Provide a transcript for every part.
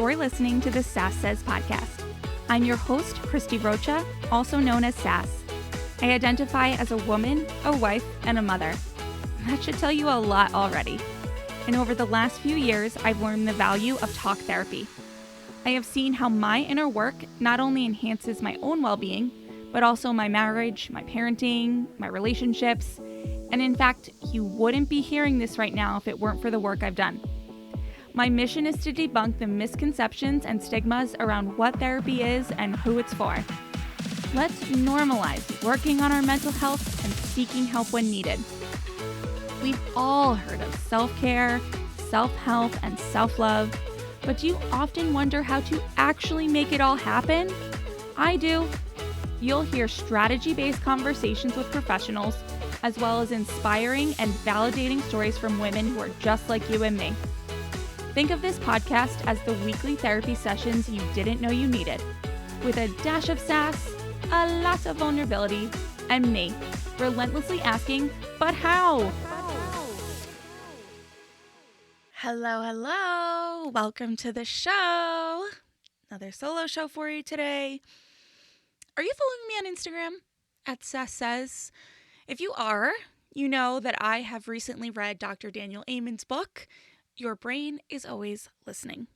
You're listening to the Sass Says podcast. I'm your host, Christie Rocha, also known as Sass. I identify as a woman, a wife, and a mother. That should tell you a lot already. And over the last few years, I've learned the value of talk therapy. I have seen how my inner work not only enhances my own well-being, but also my marriage, my parenting, my relationships. And in fact, you wouldn't be hearing this right now if it weren't for the work I've done. My mission is to debunk the misconceptions and stigmas around what therapy is and who it's for. Let's normalize working on our mental health and seeking help when needed. We've all heard of self-care, self-help, and self-love, but do you often wonder how to actually make it all happen? I do. You'll hear strategy-based conversations with professionals, as well as inspiring and validating stories from women who are just like you and me. Think of this podcast as the weekly therapy sessions you didn't know you needed, with a dash of sass, a lot of vulnerability, and me, relentlessly asking, but how? Hello. Welcome to the show. Another solo show for you today. Are you following me on Instagram at Sass Says? If you are, you know that I have recently read Dr. Daniel Amen's book, Your Brain is Always Listening.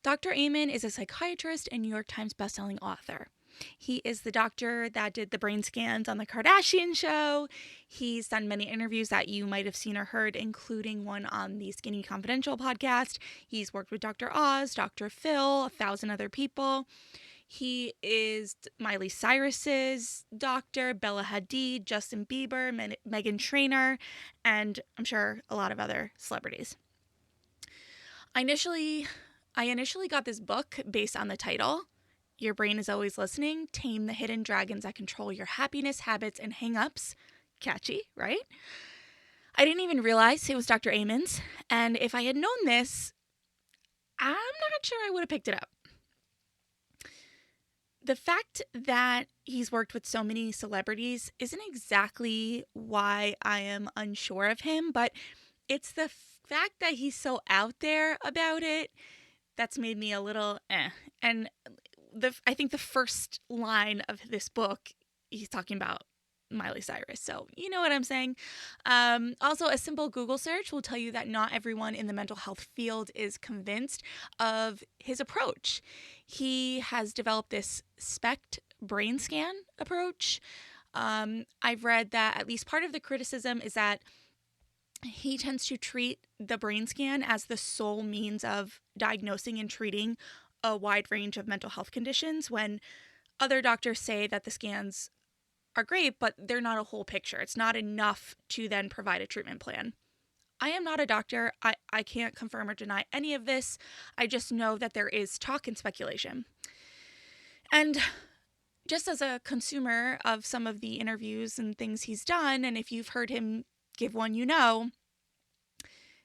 Dr. Amen is a psychiatrist and New York Times bestselling author. He is the doctor that did the brain scans on the Kardashian show. He's done many interviews that you might have seen or heard, including one on the Skinny Confidential podcast. He's worked with Dr. Oz, Dr. Phil, 1,000 other people. He is Miley Cyrus's doctor, Bella Hadid, Justin Bieber, Meghan Trainor, and I'm sure a lot of other celebrities. I initially got this book based on the title, Your Brain is Always Listening, Tame the Hidden Dragons That Control Your Happiness, Habits, and Hang-Ups. Catchy, right? I didn't even realize it was Dr. Amen's, and if I had known this, I'm not sure I would have picked it up. The fact that he's worked with so many celebrities isn't exactly why I am unsure of him, but it's the fact that he's so out there about it that's made me a little And I think the first line of this book, he's talking about Miley Cyrus. So you know what I'm saying. Also, a simple Google search will tell you that not everyone in the mental health field is convinced of his approach. He has developed this SPECT brain scan approach. I've read that at least part of the criticism is that he tends to treat the brain scan as the sole means of diagnosing and treating a wide range of mental health conditions, when other doctors say that the scans are great, but they're not a whole picture. It's not enough to then provide a treatment plan. I am not a doctor. I can't confirm or deny any of this. I just know that there is talk and speculation. And just as a consumer of some of the interviews and things he's done, and if you've heard him give one, you know,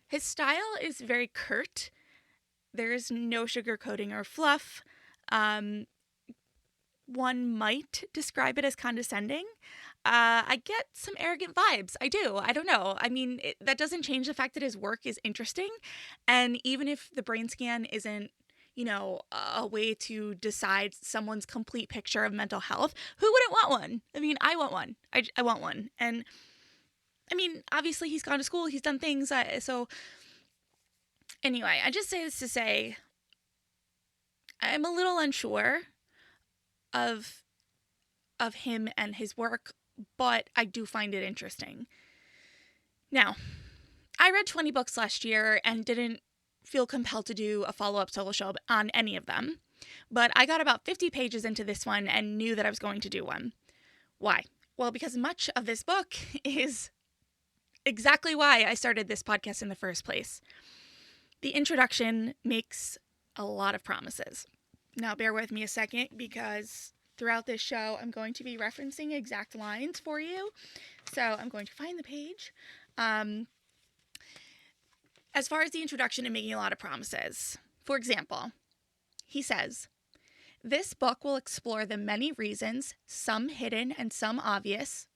his style is very curt. There is no sugarcoating or fluff. One might describe it as condescending. I get some arrogant vibes. I do. I don't know. I mean, that doesn't change the fact that his work is interesting. And even if the brain scan isn't, a way to decide someone's complete picture of mental health, who wouldn't want one? I mean, I want one. I want one. And I mean, obviously he's gone to school. He's done things. So anyway, I just say this to say I'm a little unsure of him and his work, but I do find it interesting. Now, I read 20 books last year and didn't feel compelled to do a follow-up solo show on any of them, but I got about 50 pages into this one and knew that I was going to do one. Why? Well, because much of this book is exactly why I started this podcast in the first place. The introduction makes a lot of promises. Now, bear with me a second, because throughout this show, I'm going to be referencing exact lines for you. So I'm going to find the page. As far as the introduction and making a lot of promises, for example, he says, "This book will explore the many reasons, some hidden and some obvious,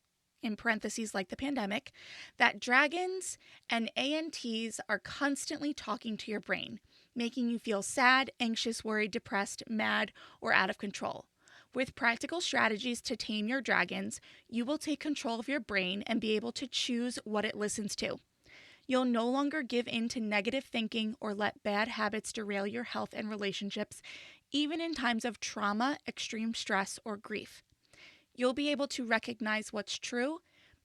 in parentheses like the pandemic, that dragons and ANTs are constantly talking to your brain, making you feel sad, anxious, worried, depressed, mad, or out of control. With practical strategies to tame your dragons, you will take control of your brain and be able to choose what it listens to. You'll no longer give in to negative thinking or let bad habits derail your health and relationships, even in times of trauma, extreme stress, or grief. You'll be able to recognize what's true,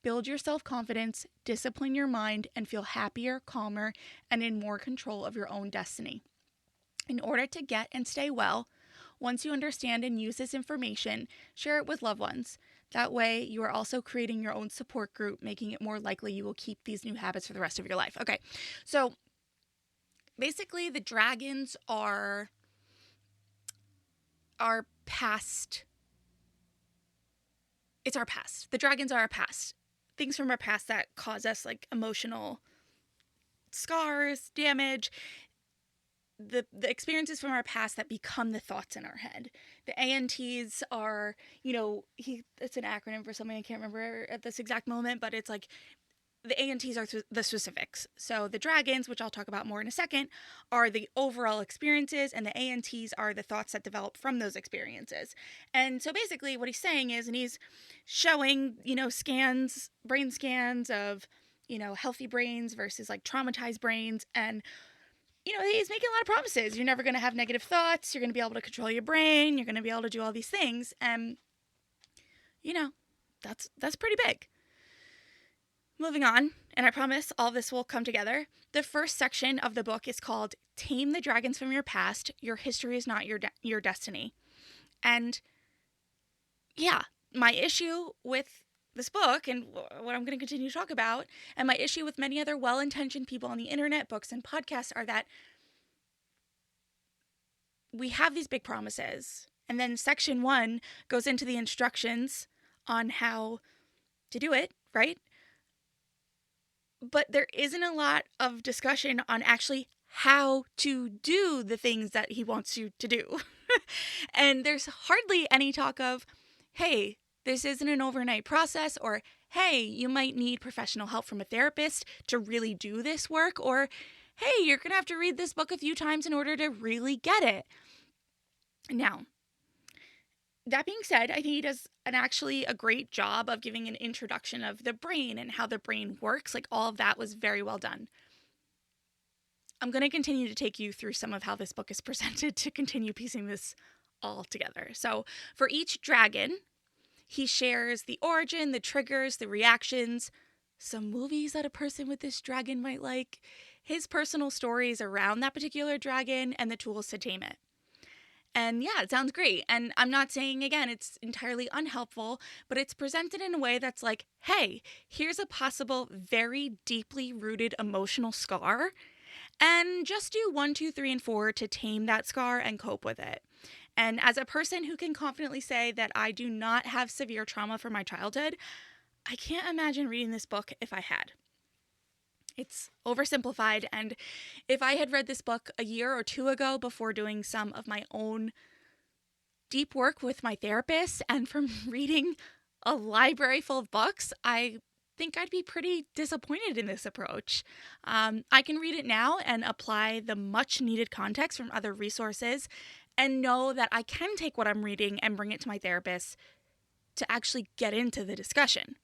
build your self-confidence, discipline your mind, and feel happier, calmer, and in more control of your own destiny. In order to get and stay well, once you understand and use this information, share it with loved ones. That way, you are also creating your own support group, making it more likely you will keep these new habits for the rest of your life. Okay, so basically the dragons are our past. It's our past. The dragons are our past. Things from our past that cause us like emotional scars, damage. The experiences from our past that become the thoughts in our head. The ANTs are, it's an acronym for something I can't remember at this exact moment, but it's like the ANTs are the specifics. So the dragons, which I'll talk about more in a second, are the overall experiences, and the ANTs are the thoughts that develop from those experiences. And so basically what he's saying is, and he's showing, brain scans of, healthy brains versus like traumatized brains, and he's making a lot of promises. You're never going to have negative thoughts. You're going to be able to control your brain. You're going to be able to do all these things. And, that's pretty big. Moving on, and I promise all this will come together. The first section of the book is called Tame the Dragons from Your Past. Your history is not your destiny. And yeah, my issue with this book and what I'm going to continue to talk about, and my issue with many other well-intentioned people on the internet, books and podcasts, are that we have these big promises, and then section 1 goes into the instructions on how to do it, right? But there isn't a lot of discussion on actually how to do the things that he wants you to do. And there's hardly any talk of, hey, this isn't an overnight process, or, hey, you might need professional help from a therapist to really do this work, or, hey, you're going to have to read this book a few times in order to really get it. Now, that being said, I think he does a great job of giving an introduction of the brain and how the brain works. Like, all of that was very well done. I'm going to continue to take you through some of how this book is presented to continue piecing this all together. So, for each dragon, he shares the origin, the triggers, the reactions, some movies that a person with this dragon might like, his personal stories around that particular dragon, and the tools to tame it. And yeah, it sounds great. And I'm not saying, again, it's entirely unhelpful, but it's presented in a way that's like, hey, here's a possible very deeply rooted emotional scar, and just do 1, 2, 3, and 4 to tame that scar and cope with it. And as a person who can confidently say that I do not have severe trauma from my childhood, I can't imagine reading this book if I had. It's oversimplified, and if I had read this book a year or 2 ago before doing some of my own deep work with my therapist and from reading a library full of books, I think I'd be pretty disappointed in this approach. I can read it now and apply the much needed context from other resources and know that I can take what I'm reading and bring it to my therapist to actually get into the discussion.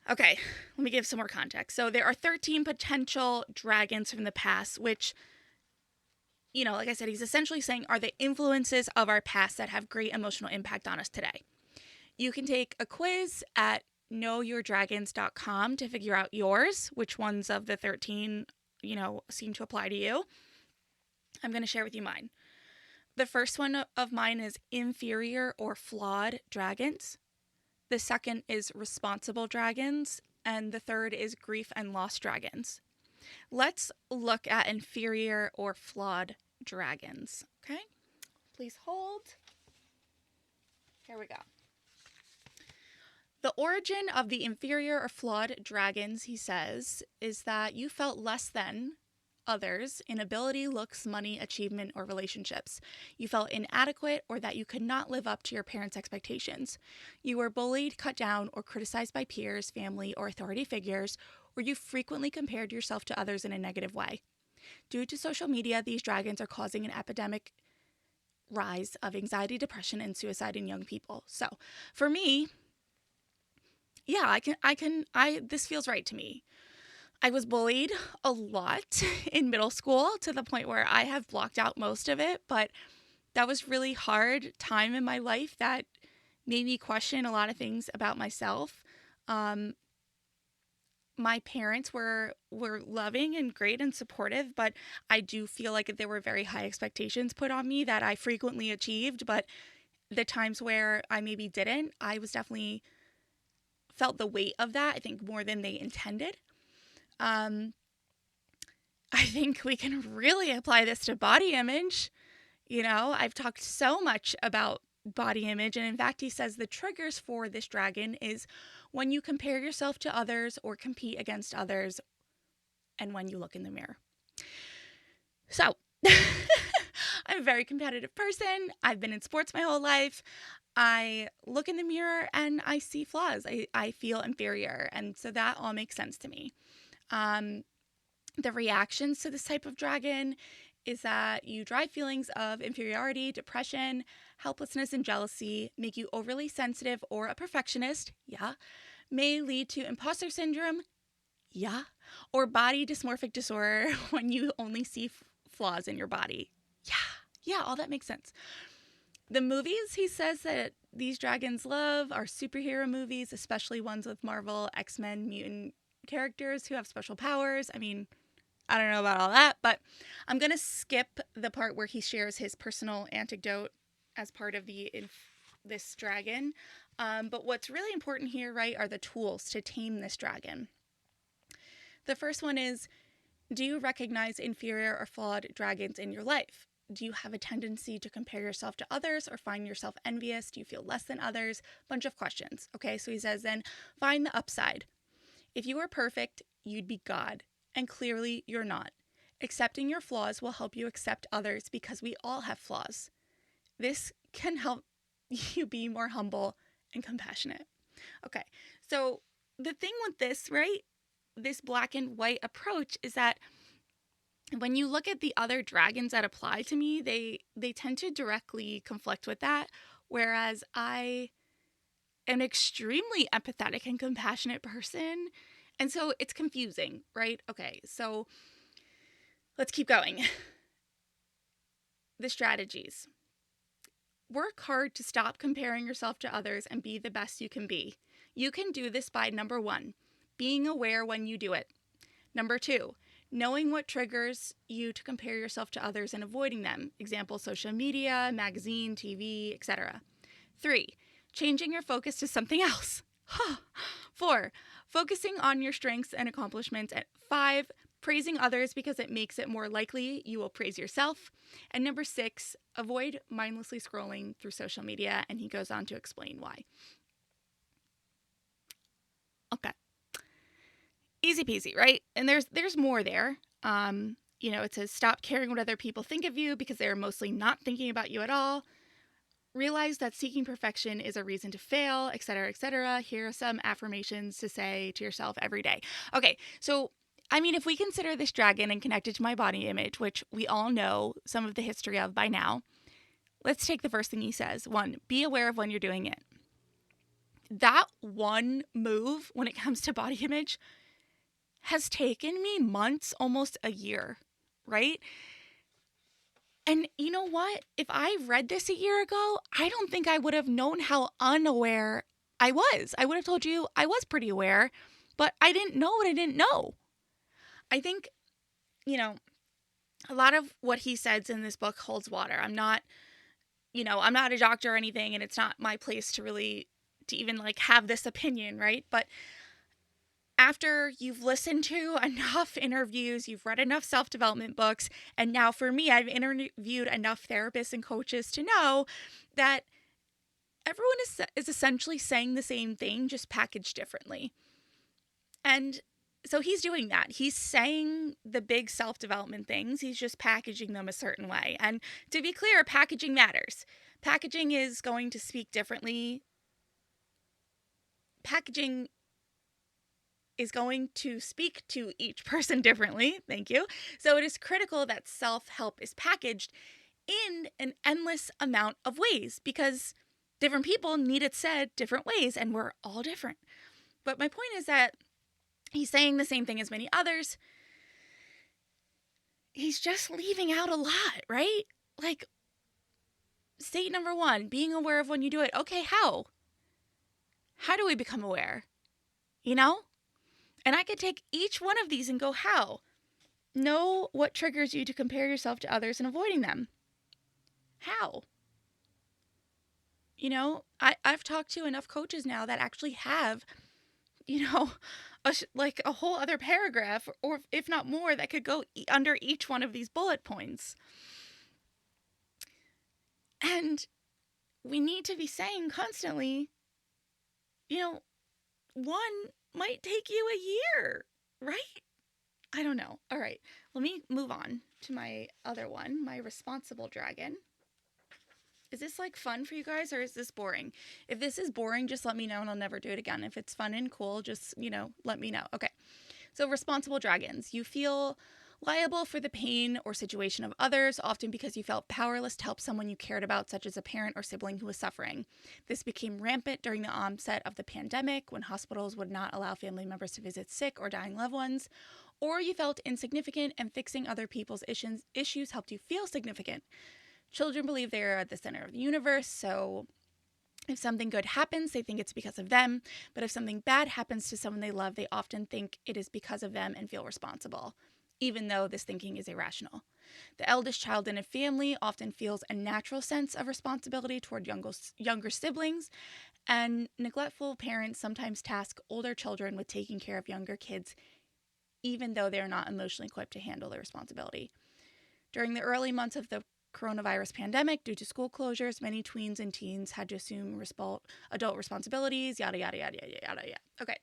Okay, let me give some more context. So there are 13 potential dragons from the past, which, like I said, he's essentially saying are the influences of our past that have great emotional impact on us today. You can take a quiz at knowyourdragons.com to figure out yours, which ones of the 13, seem to apply to you. I'm going to share with you mine. The first one of mine is inferior or flawed dragons. The second is responsible dragons. And the third is grief and loss dragons. Let's look at inferior or flawed dragons. Okay? Please hold. Here we go. The origin of the inferior or flawed dragons, he says, is that you felt less than others in ability, looks, money, achievement, or relationships. You felt inadequate or that you could not live up to your parents' expectations. You were bullied, cut down, or criticized by peers, family, or authority figures, or you frequently compared yourself to others in a negative way. Due to social media, these dragons are causing an epidemic rise of anxiety, depression, and suicide in young people. So for me, yeah, this feels right to me. I was bullied a lot in middle school to the point where I have blocked out most of it, but that was really hard time in my life that made me question a lot of things about myself. My parents were loving and great and supportive, but I do feel like there were very high expectations put on me that I frequently achieved, but the times where I maybe didn't, I was definitely felt the weight of that, I think more than they intended. I think we can really apply this to body image. I've talked so much about body image, and in fact, he says the triggers for this dragon is when you compare yourself to others or compete against others, and when you look in the mirror. So, I'm a very competitive person. I've been in sports my whole life. I look in the mirror and I see flaws. I feel inferior, and so that all makes sense to me. The reactions to this type of dragon is that you drive feelings of inferiority, depression, helplessness, and jealousy, make you overly sensitive or a perfectionist, yeah, may lead to imposter syndrome, yeah, or body dysmorphic disorder when you only see flaws in your body. Yeah, all that makes sense. The movies he says that these dragons love are superhero movies, especially ones with Marvel, X-Men, mutant characters who have special powers. I mean, I don't know about all that, but I'm going to skip the part where he shares his personal anecdote as part of this dragon. But what's really important here, right, are the tools to tame this dragon. The first one is, do you recognize inferior or flawed dragons in your life? Do you have a tendency to compare yourself to others or find yourself envious? Do you feel less than others? Bunch of questions. Okay, so he says then, find the upside. If you were perfect, you'd be God. And clearly you're not. Accepting your flaws will help you accept others because we all have flaws. This can help you be more humble and compassionate. Okay, so the thing with this, right, this black and white approach is that when you look at the other dragons that apply to me, they tend to directly conflict with that, whereas I am an extremely empathetic and compassionate person. And so it's confusing, right? Okay, so let's keep going. The strategies. Work hard to stop comparing yourself to others and be the best you can be. You can do this by, number 1, being aware when you do it. Number 2, knowing what triggers you to compare yourself to others and avoiding them. Example, social media, magazine, TV, etc. 3, changing your focus to something else. 4, focusing on your strengths and accomplishments. And 5, praising others because it makes it more likely you will praise yourself. And number 6, avoid mindlessly scrolling through social media. And he goes on to explain why. Okay. Easy peasy, right? And there's more there. It says stop caring what other people think of you because they're mostly not thinking about you at all. Realize that seeking perfection is a reason to fail, etc., etc. Here are some affirmations to say to yourself every day. Okay, so, I mean, if we consider this dragon and connect it to my body image, which we all know some of the history of by now, let's take the first thing he says. 1, be aware of when you're doing it. That one move when it comes to body image has taken me months, almost a year, right? And you know what? If I read this a year ago, I don't think I would have known how unaware I was. I would have told you I was pretty aware, but I didn't know what I didn't know. I think, a lot of what he says in this book holds water. I'm not a doctor or anything, and it's not my place to even have this opinion, right? But after you've listened to enough interviews, you've read enough self-development books, and now for me, I've interviewed enough therapists and coaches to know that everyone is essentially saying the same thing, just packaged differently. And so he's doing that. He's saying the big self-development things. He's just packaging them a certain way. And to be clear, packaging matters. Packaging is going to speak differently. Packaging is going to speak to each person differently. Thank you. So it is critical that self-help is packaged in an endless amount of ways because different people need it said different ways and we're all different. But my point is that he's saying the same thing as many others. He's just leaving out a lot, right? Like, state number 1, being aware of when you do it. Okay, how? How do we become aware? You know? And I could take each one of these and go, how? Know what triggers you to compare yourself to others and avoiding them. How? You know, I've talked to enough coaches now that actually have, you know, like a whole other paragraph, or if not more, that could go under each one of these bullet points. And we need to be saying constantly, you know, one might take you a year, right? I don't know. All right, let me move on to my other one, my responsible dragon. Is this like fun for you guys or is this boring? If this is boring, just let me know and I'll never do it again. If it's fun and cool, just, you know, let me know. Okay. So responsible dragons. You feel liable for the pain or situation of others, often because you felt powerless to help someone you cared about, such as a parent or sibling who was suffering. This became rampant during the onset of the pandemic, when hospitals would not allow family members to visit sick or dying loved ones, or you felt insignificant and fixing other people's issues helped you feel significant. Children believe they are at the center of the universe, so if something good happens, they think it's because of them. But if something bad happens to someone they love, they often think it is because of them and feel responsible, even though this thinking is irrational. The eldest child in a family often feels a natural sense of responsibility toward younger siblings, and neglectful parents sometimes task older children with taking care of younger kids, even though they are not emotionally equipped to handle the responsibility. During the early months of the coronavirus pandemic, due to school closures, many tweens and teens had to assume adult responsibilities, yada, yada, yada, yada, yada, yada. Okay.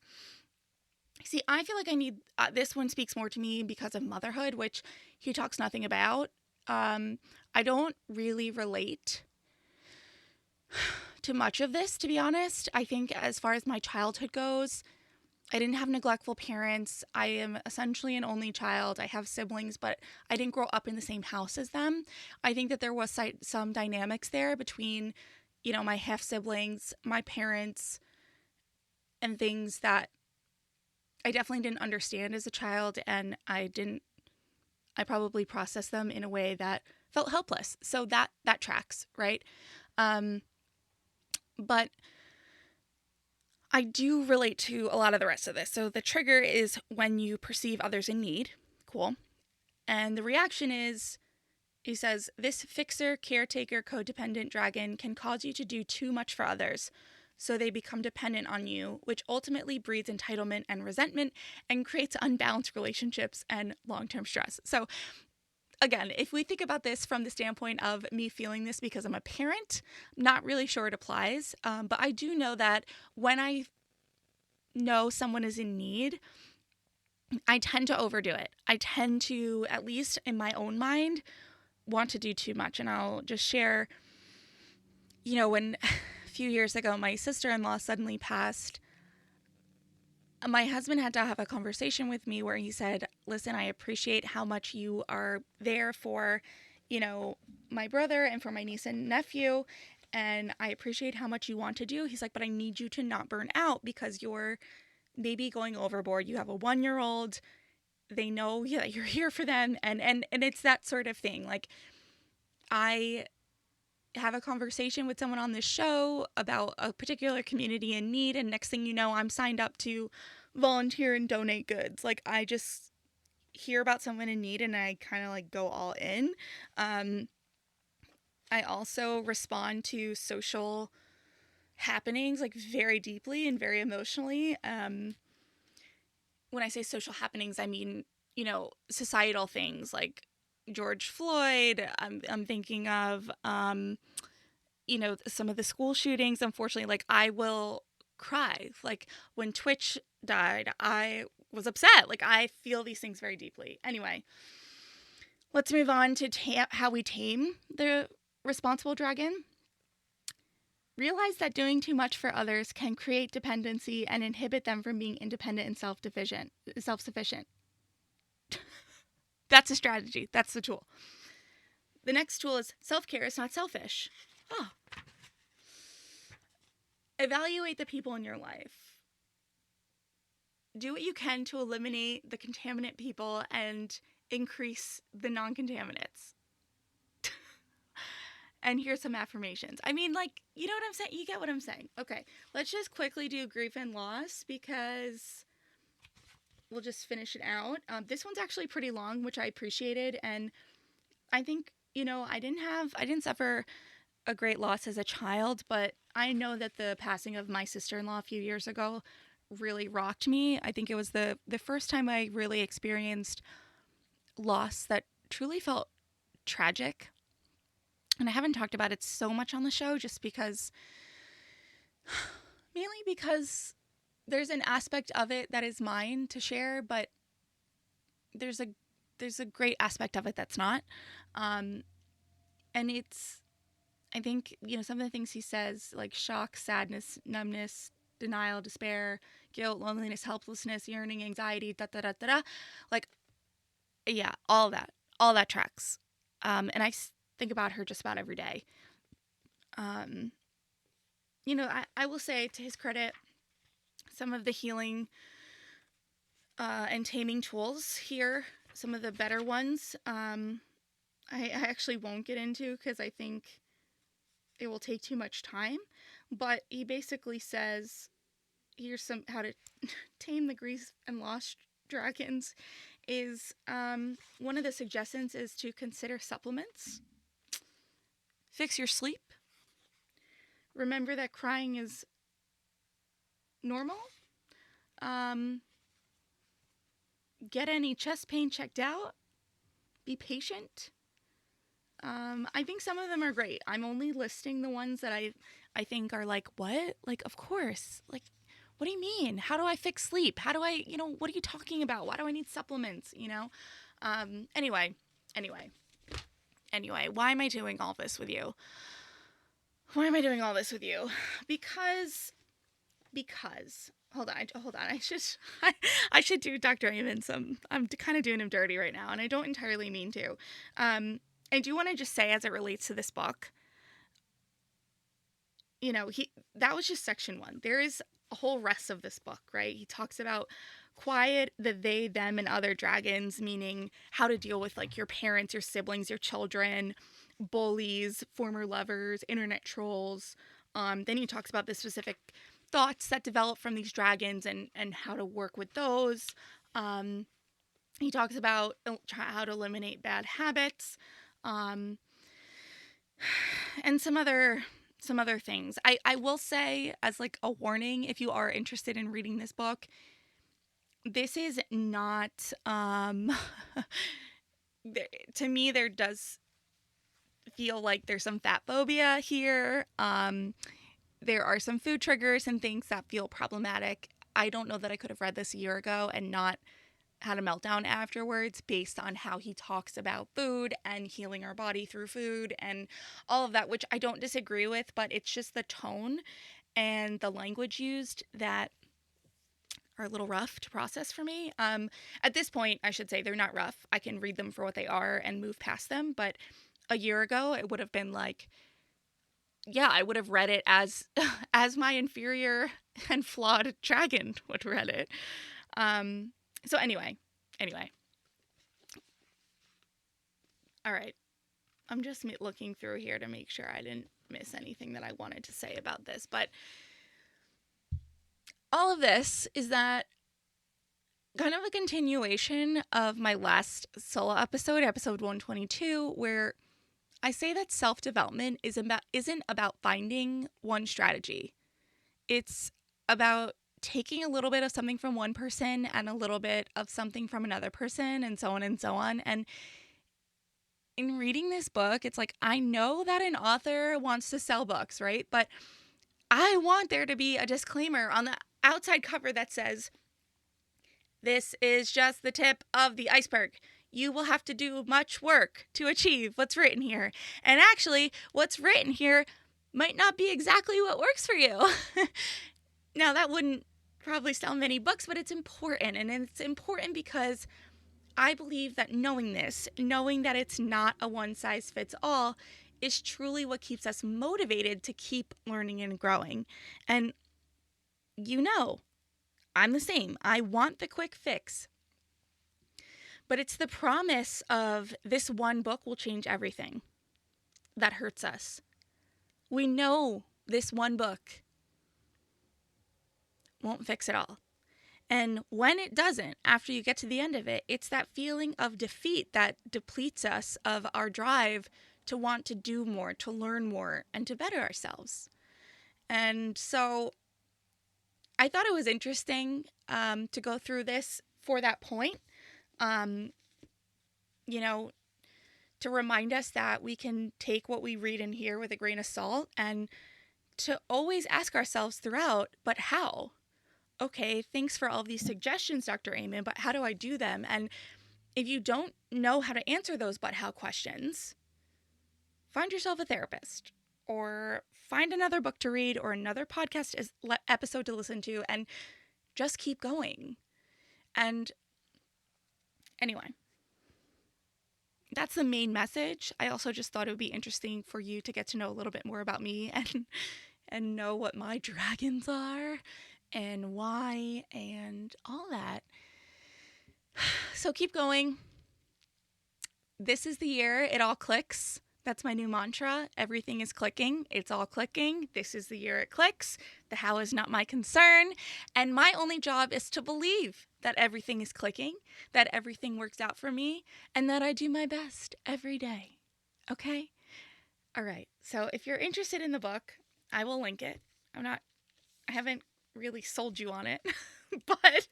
See, I feel like I need, this one speaks more to me because of motherhood, which he talks nothing about. I don't really relate to much of this, to be honest. I think as far as my childhood goes, I didn't have neglectful parents. I am essentially an only child. I have siblings, but I didn't grow up in the same house as them. I think that there was some dynamics there between, you know, my half siblings, my parents, and things that I definitely didn't understand as a child, and I probably processed them in a way that felt helpless. So that tracks, right? But I do relate to a lot of the rest of this. So the trigger is when you perceive others in need. Cool. And the reaction is, he says, this fixer, caretaker, codependent dragon can cause you to do too much for others, so they become dependent on you, which ultimately breeds entitlement and resentment and creates unbalanced relationships and long-term stress. So again, if we think about this from the standpoint of me feeling this because I'm a parent, not really sure it applies. But I do know that when I know someone is in need, I tend to overdo it. I tend to, at least in my own mind, want to do too much. And I'll just share, you know, when a few years ago my sister-in-law suddenly passed, my husband had to have a conversation with me where he said, listen, I appreciate how much you are there for, you know, my brother and for my niece and nephew. And I appreciate how much you want to do. He's like, but I need you to not burn out because you're maybe going overboard. You have a 1-year-old. They know that you're here for them. And it's that sort of thing. Like, I have a conversation with someone on this show about a particular community in need, and next thing you know, I'm signed up to volunteer and donate goods. Like, I just hear about someone in need and I kind of like go all in. I also respond to social happenings like very deeply and very emotionally. When I say social happenings, I mean, you know, societal things like George Floyd. I'm thinking of, you know, some of the school shootings. Unfortunately, like, I will cry. Like, when Twitch died, I was upset. Like, I feel these things very deeply. Anyway, let's move on to how we tame the responsible dragon. Realize that doing too much for others can create dependency and inhibit them from being independent and self-sufficient. That's a strategy. That's the tool. The next tool is self-care is not selfish. Oh. Evaluate the people in your life. Do what you can to eliminate the contaminant people and increase the non-contaminants. And here's some affirmations. I mean, like, you know what I'm saying? You get what I'm saying. Okay, let's just quickly do grief and loss because we'll just finish it out. This one's actually pretty long, which I appreciated. And I think, you know, I didn't suffer a great loss as a child, but I know that the passing of my sister-in-law a few years ago really rocked me. I think it was the first time I really experienced loss that truly felt tragic. And I haven't talked about it so much on the show just because, mainly because there's an aspect of it that is mine to share, but there's a great aspect of it that's not. And it's, I think, you know, some of the things he says, like shock, sadness, numbness, denial, despair, guilt, loneliness, helplessness, yearning, anxiety, like, yeah, all that tracks. And I think about her just about every day. You know, I will say, to his credit, some of the healing and taming tools here, some of the better ones, I actually won't get into because I think it will take too much time. But he basically says, here's how to tame the grief and loss dragons. Is one of the suggestions is to consider supplements. Fix your sleep. Remember that crying is normal. Get any chest pain checked out. Be patient. I think some of them are great. I'm only listing the ones that I think are like, what? Like, of course. Like, what do you mean? How do I fix sleep? How do I, you know, what are you talking about? Why do I need supplements? You know? Anyway, why am I doing all this with you? Why am I doing all this with you? Because, hold on. I should do Dr. Amen some, I'm kind of doing him dirty right now, and I don't entirely mean to. I do want to just say, as it relates to this book, you know, that was just section 1. There is a whole rest of this book, right? He talks about quiet, the they, them, and other dragons, meaning how to deal with, like, your parents, your siblings, your children, bullies, former lovers, internet trolls. Then he talks about the specific thoughts that develop from these dragons and how to work with those. He talks about how to eliminate bad habits, and some other things. I will say, as like a warning, if you are interested in reading this book, this is not, to me, there does feel like there's some fat phobia here. There are some food triggers and things that feel problematic. I don't know that I could have read this a year ago and not had a meltdown afterwards based on how he talks about food and healing our body through food and all of that, which I don't disagree with, but it's just the tone and the language used that are a little rough to process for me. At this point, I should say they're not rough. I can read them for what they are and move past them, but a year ago, it would have been like, yeah, I would have read it as my inferior and flawed dragon would read it. So anyway. All right. I'm just looking through here to make sure I didn't miss anything that I wanted to say about this. But all of this is that kind of a continuation of my last solo episode, episode 122, where I say that self-development isn't about finding one strategy. It's about taking a little bit of something from one person and a little bit of something from another person and so on and so on. And in reading this book, it's like, I know that an author wants to sell books, right? But I want there to be a disclaimer on the outside cover that says, this is just the tip of the iceberg. You will have to do much work to achieve what's written here. And actually, what's written here might not be exactly what works for you. Now, that wouldn't probably sell many books, but it's important. And it's important because I believe that knowing that it's not a one size fits all, is truly what keeps us motivated to keep learning and growing. And I'm the same. I want the quick fix. But it's the promise of this one book will change everything that hurts us. We know this one book won't fix it all. And when it doesn't, after you get to the end of it, it's that feeling of defeat that depletes us of our drive to want to do more, to learn more, and to better ourselves. And so I thought it was interesting to go through this for that point. To remind us that we can take what we read and hear with a grain of salt, and to always ask ourselves throughout, but how? Okay, thanks for all these suggestions, Dr. Amen, but how do I do them? And if you don't know how to answer those but how questions, find yourself a therapist, or find another book to read, or another podcast episode to listen to, and just keep going. And anyway, that's the main message. I also just thought it would be interesting for you to get to know a little bit more about me and know what my dragons are and why and all that. So keep going. This is the year it all clicks. That's my new mantra. Everything is clicking. It's all clicking. This is the year it clicks. The how is not my concern. And my only job is to believe that everything is clicking, that everything works out for me, and that I do my best every day. Okay? All right. So if you're interested in the book, I will link it. I haven't really sold you on it. but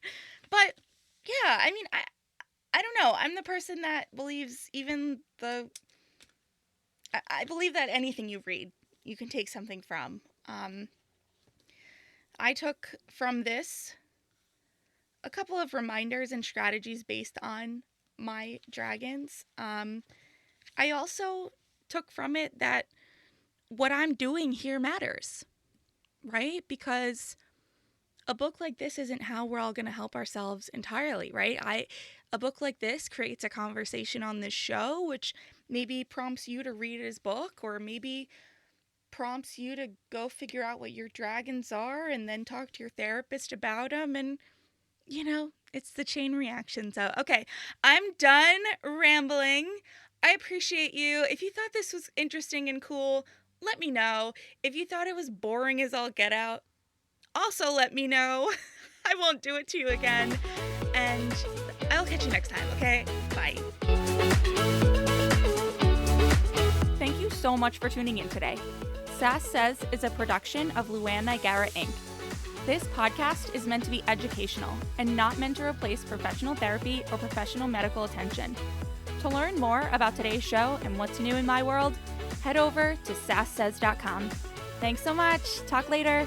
yeah, I mean, I don't know. I'm the person that believes I believe that anything you read, you can take something from. I took from this a couple of reminders and strategies based on my dragons. I also took from it that what I'm doing here matters, right? Because a book like this isn't how we're all going to help ourselves entirely, right? A book like this creates a conversation on this show, which maybe prompts you to read his book, or maybe prompts you to go figure out what your dragons are and then talk to your therapist about them. And, it's the chain reaction. So, okay, I'm done rambling. I appreciate you. If you thought this was interesting and cool, let me know. If you thought it was boring as all get out, also let me know. I won't do it to you again. And I'll catch you next time, okay? Bye. Thank you so much for tuning in today. Sass Says is a production of Luann Nigara, Inc. This podcast is meant to be educational and not meant to replace professional therapy or professional medical attention. To learn more about today's show and what's new in my world, head over to sasssays.com. Thanks so much. Talk later.